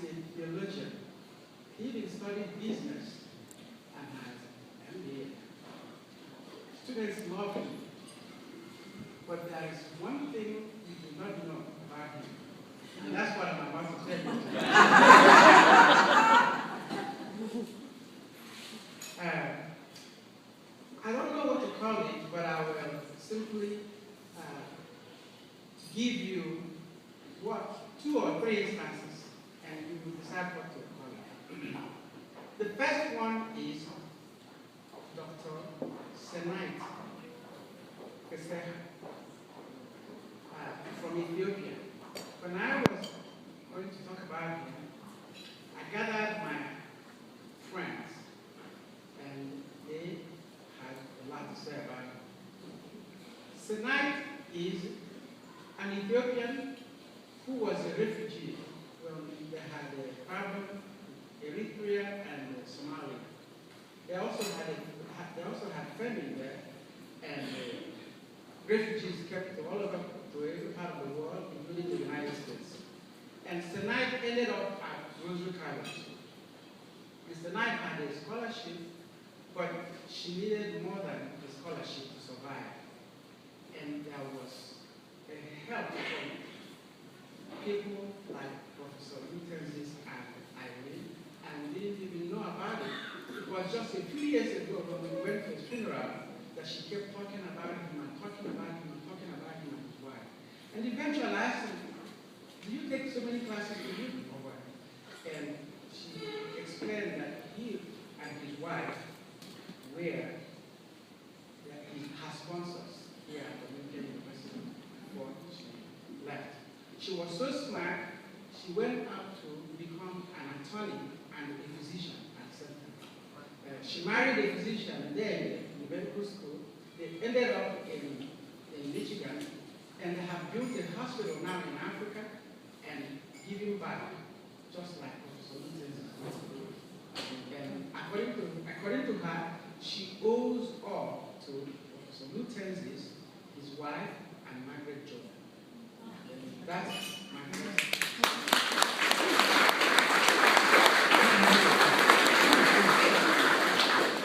a theologian. He even studied business and has MBA. Students love him. But there is one thing you do not know about him. And that's what I'm about to tell you today. I don't know what to call it, but I will simply give you two or three instances, and you will decide what to call it. The first one is Dr. Senait from Ethiopia. When I was going to talk about him, I gathered my friends, and they had a lot to say about him. Senait is an Ethiopian who was a refugee when they had a problem, Eritrea and Somalia. They also had famine there, and refugees kept all over to every part of the world, including the United States. And Senait ended up at Rosary College. And Senait had a scholarship, but she needed more than the scholarship to survive. And there was a help from people like Professor Tenzis and Irene, and we didn't even know about it. It was just a few years ago when we went to his funeral that she kept talking about him and talking about him and talking about him and his wife. And eventually I asked her, do you take so many classes with you or what? And she explained that he and his wife were her sponsors here at the Lincoln University before she left. She was so smart, she went out to become an attorney and a physician at the same time. She married a physician there in medical school. They ended up in Michigan, and they have built a hospital now in Africa and giving back, just like Professor Tenzis. And according to her, she owes all to Professor Tenzis, his wife, and Margaret Jones. That's my first.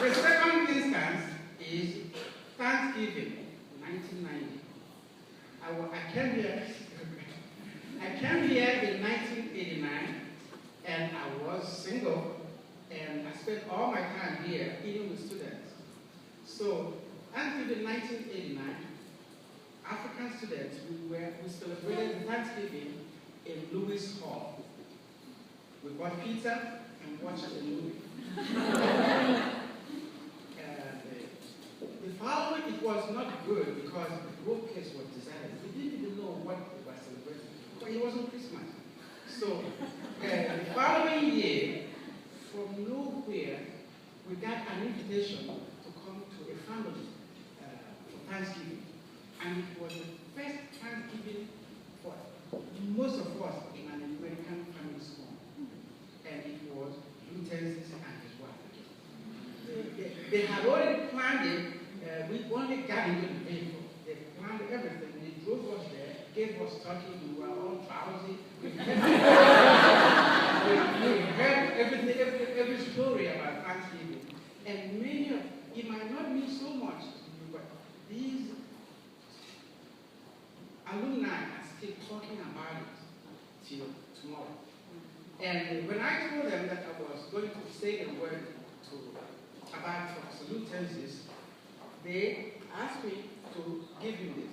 The second instance is Thanksgiving, 1990. I came here in 1989, and I was single, and I spent all my time here eating with students. So, Thanksgiving 1989, African students, we celebrated Thanksgiving in Lewis Hall. We bought pizza and watched a movie. The following, it was not good because the whole place was deserted. We didn't even know what we were celebrating, but it wasn't Christmas. So, the following year, from nowhere, we got an invitation to come to a family for Thanksgiving. And it was the first Thanksgiving for most of us in an American family school. And it was Tenzis and his wife. They had already planned it. We only got into the vehicle. They planned everything. They drove us there, gave us turkey. We were all drowsy. We heard every story about Thanksgiving. And many of it might not mean so much to you, but these alumni are still talking about it till tomorrow. And when I told them that I was going to say a word about Professor Tenzis, they asked me to give him this.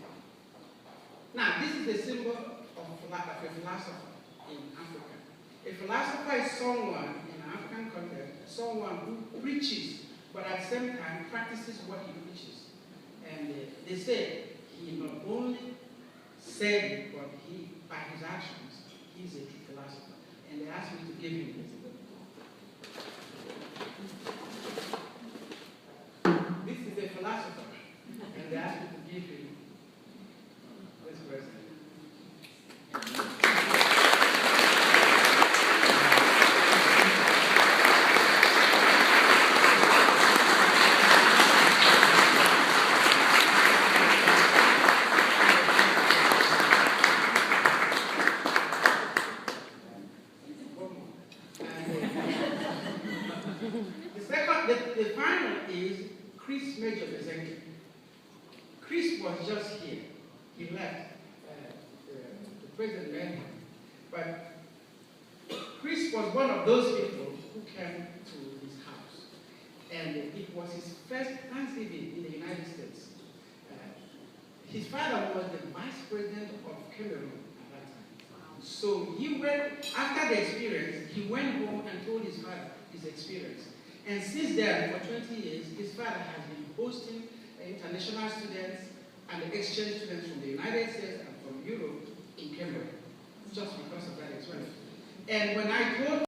Now, this is a symbol of a philosopher in Africa. A philosopher is someone in an African context, someone who preaches, but at the same time practices what he preaches. And they say he not only said it, but by his actions, he's a true philosopher. And they asked me to give him this. This is a philosopher, and they asked me to give him this person. page of executive. Chris was just here. He left. The president met him. But Chris was one of those people who came to his house. And it was his first Thanksgiving in the United States. His father was the vice president of Cameroon at that time. So he went, after the experience, he went home and told his father his experience. And since then, for 20 years, his father has been hosting international students and exchange students from the United States and from Europe in Cameroon, just because of that experience. And when I told